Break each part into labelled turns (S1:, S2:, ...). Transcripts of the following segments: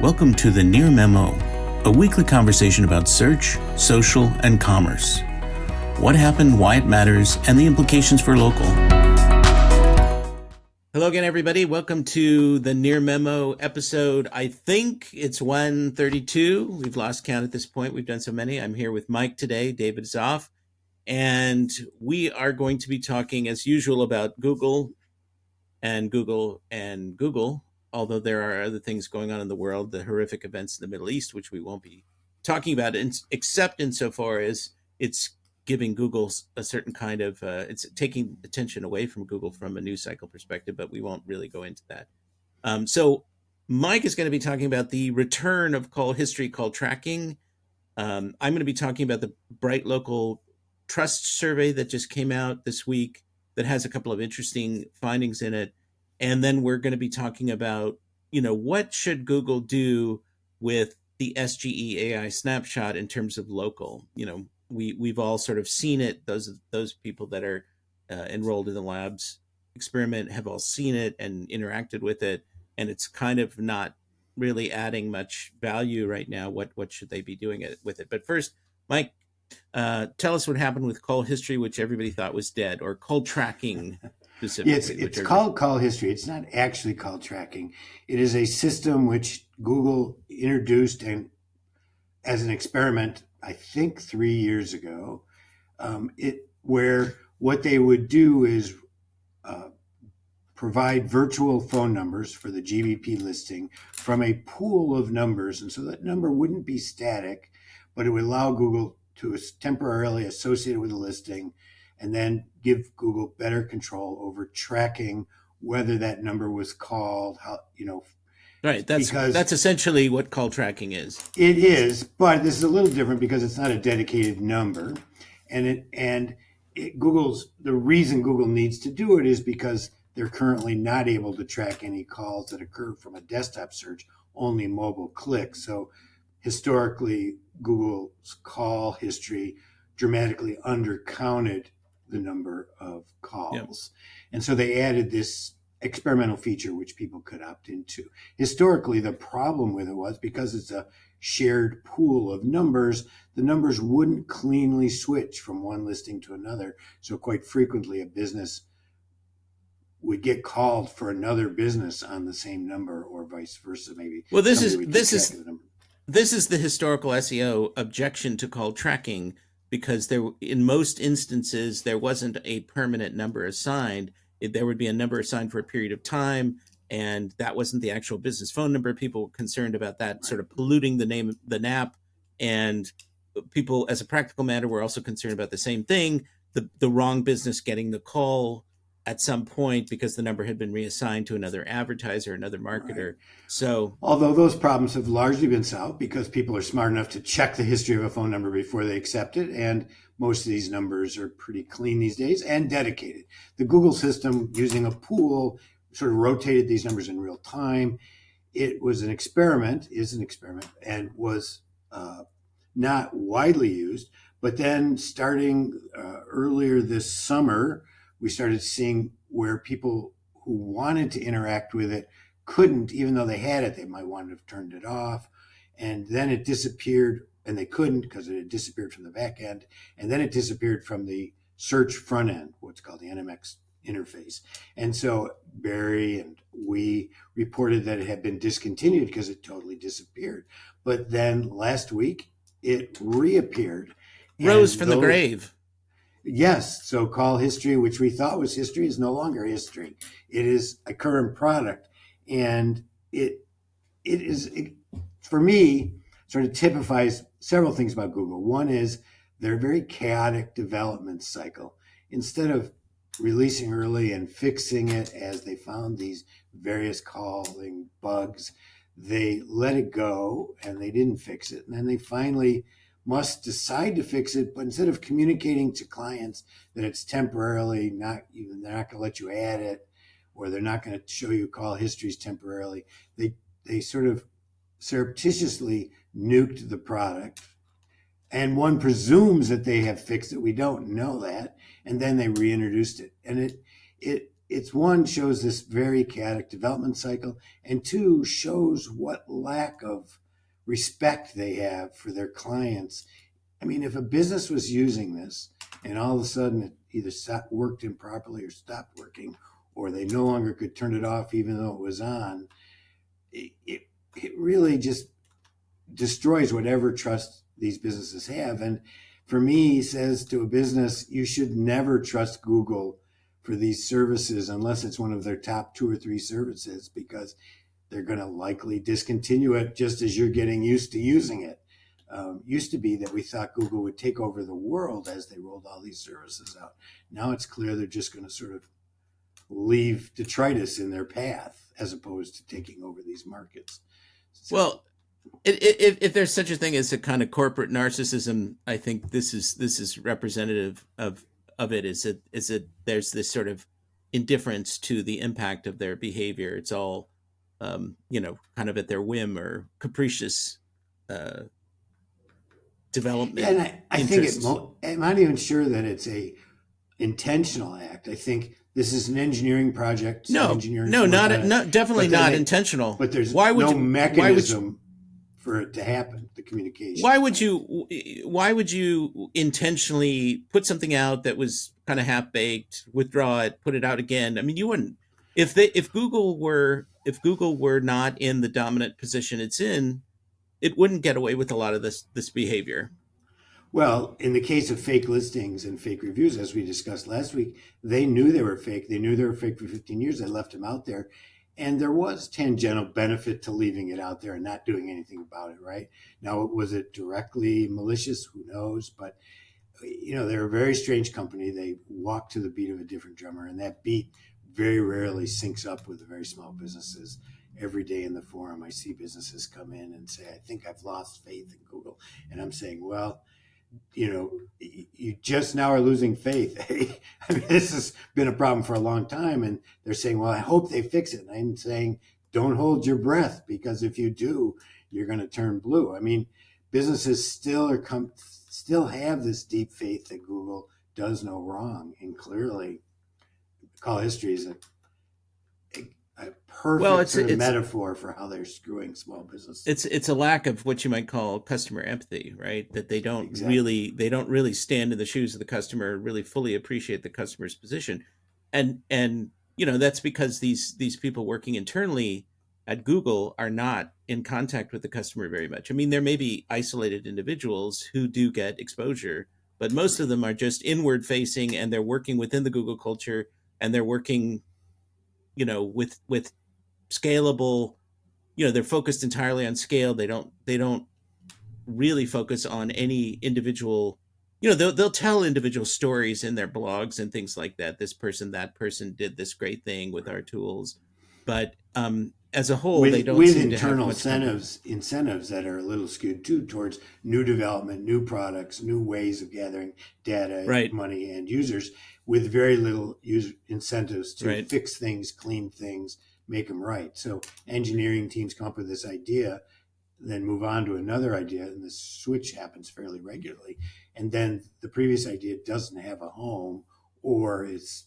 S1: Welcome to the Near Memo, a weekly conversation about search, social, and commerce. What happened, why it matters, and the implications for local. Hello again, everybody. Welcome to the Near Memo episode. I think it's 132. We've lost count at this point. We've done so many. I'm here with Mike today. David is off. And we are going to be talking, as usual, about Google, although there are other things going on in the world, the horrific events in the Middle East, which we won't be talking about, except insofar as it's giving Google a certain kind of, it's taking attention away from Google from a news cycle perspective, but we won't really go into that. So Mike is going to be talking about the return of call history, call tracking. I'm going to be talking about the Bright Local Trust survey that just came out this week that has a couple of interesting findings in it. And then we're going to be talking about, what should Google do with the SGE AI snapshot in terms of local? We've all sort of seen it. Those people that are enrolled in the labs experiment have all seen it and interacted with it. And it's kind of not really adding much value right now. What should they be doing with it? But first, Mike, tell us what happened with call history, which everybody thought was dead, or call tracking specifically.
S2: Yeah, it's called call history. It's not actually call tracking. It is a system which Google introduced and as an experiment, I think 3 years ago, where what they would do is provide virtual phone numbers for the GBP listing from a pool of numbers. And so that number wouldn't be static, but it would allow Google to temporarily associate it with a listing and then give Google better control over tracking whether that number was called,
S1: Right. That's essentially what call tracking is.
S2: It is, but this is a little different because it's not a dedicated number. The reason Google needs to do it is because they're currently not able to track any calls that occur from a desktop search, only mobile clicks. So historically, Google's call history dramatically undercounted the number of calls. Yep. And so they added this experimental feature which people could opt into. Historically, the problem with it was because it's a shared pool of numbers, the numbers wouldn't cleanly switch from one listing to another. So quite frequently, a business would get called for another business on the same number, or vice versa. Maybe.
S1: Well, this is the historical SEO objection to call tracking, because in most instances there wasn't a permanent number assigned. There would be a number assigned for a period of time, and that wasn't the actual business phone number. People were concerned about that sort of polluting the name of the NAP, and people, as a practical matter, were also concerned about the same thing: the wrong business getting the call at some point because the number had been reassigned to another advertiser, another marketer. Right. So,
S2: although those problems have largely been solved because people are smart enough to check the history of a phone number before they accept it, and most of these numbers are pretty clean these days and dedicated. The Google system, using a pool, sort of rotated these numbers in real time. It was is an experiment, and was not widely used. But then starting earlier this summer, we started seeing where people who wanted to interact with it couldn't, even though they had it. They might want to have turned it off. And then it disappeared, and they couldn't because it had disappeared from the back end. And then it disappeared from the search front end, what's called the NMX interface. And so Barry and we reported that it had been discontinued because it totally disappeared. But then last week, it reappeared.
S1: Rose from the grave.
S2: Yes. So call history, which we thought was history, is no longer history. It is a current product. And it for me, sort of typifies several things about Google. One is their very chaotic development cycle. Instead of releasing early and fixing it as they found these various calling bugs, they let it go and they didn't fix it. And then they finally must decide to fix it, but instead of communicating to clients that it's temporarily they're not going to let you add it, or they're not going to show you call histories temporarily, they sort of surreptitiously nuked the product. And one presumes that they have fixed it. We don't know that. And then they reintroduced it. And it it's one, shows this very chaotic development cycle, and two, shows what lack of respect they have for their clients. I mean, if a business was using this and all of a sudden it either worked improperly or stopped working, or they no longer could turn it off even though it was on, it really just destroys whatever trust these businesses have. And for me, he says to a business, you should never trust Google for these services unless it's one of their top 2 or 3 services, because they're going to likely discontinue it just as you're getting used to using it. Used to be that we thought Google would take over the world as they rolled all these services out. Now it's clear they're just going to sort of leave detritus in their path as opposed to taking over these markets. So,
S1: well, if there's such a thing as a kind of corporate narcissism, I think this is representative of it. Is that there's this sort of indifference to the impact of their behavior. It's all kind of at their whim or capricious development.
S2: And I think I'm not even sure that it's a intentional act. I think this is an engineering project.
S1: No, definitely not intentional.
S2: But there's no mechanism for it to happen, the communication.
S1: Why would you intentionally put something out that was kind of half baked, withdraw it, put it out again? I mean, you wouldn't. If Google were not in the dominant position it's in, it wouldn't get away with a lot of this behavior.
S2: Well, in the case of fake listings and fake reviews, as we discussed last week, they knew they were fake. They knew they were fake for 15 years. They left them out there. And there was tangential benefit to leaving it out there and not doing anything about it, right? Now, was it directly malicious? Who knows? But, they're a very strange company. They walk to the beat of a different drummer, and that beat very rarely syncs up with the very small businesses. Every day in the forum, I see businesses come in and say, I think I've lost faith in Google. And I'm saying, well, you just now are losing faith. I mean, this has been a problem for a long time. And they're saying, well, I hope they fix it. And I'm saying, don't hold your breath, because if you do, you're going to turn blue. I mean, businesses still have this deep faith that Google does no wrong. And clearly, call history is a perfect metaphor for how they're screwing small businesses.
S1: It's a lack of what you might call customer empathy, right? That they don't really stand in the shoes of the customer, really fully appreciate the customer's position, and that's because these people working internally at Google are not in contact with the customer very much. I mean, there may be isolated individuals who do get exposure, but most of them are just inward facing, and they're working within the Google culture, and they're working with scalable, they're focused entirely on scale. They don't really focus on any individual, they'll tell individual stories in their blogs and things like that. That person did this great thing with our tools. But as a whole, they don't
S2: with
S1: seem
S2: internal
S1: to have
S2: incentives that are a little skewed too towards new development, new products, new ways of gathering data,
S1: right,
S2: money, and users, with very little user incentives to
S1: right,
S2: fix things, clean things, make them right. So engineering teams come up with this idea, then move on to another idea, and the switch happens fairly regularly. And then the previous idea doesn't have a home, or it's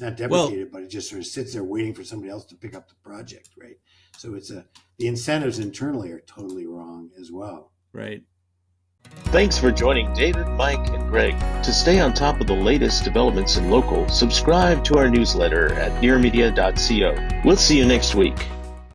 S2: not deprecated, but it just sort of sits there waiting for somebody else to pick up the project, right? So the incentives internally are totally wrong as well.
S1: Right.
S3: Thanks for joining David, Mike, and Greg. To stay on top of the latest developments in local, subscribe to our newsletter at nearmedia.co. We'll see you next week.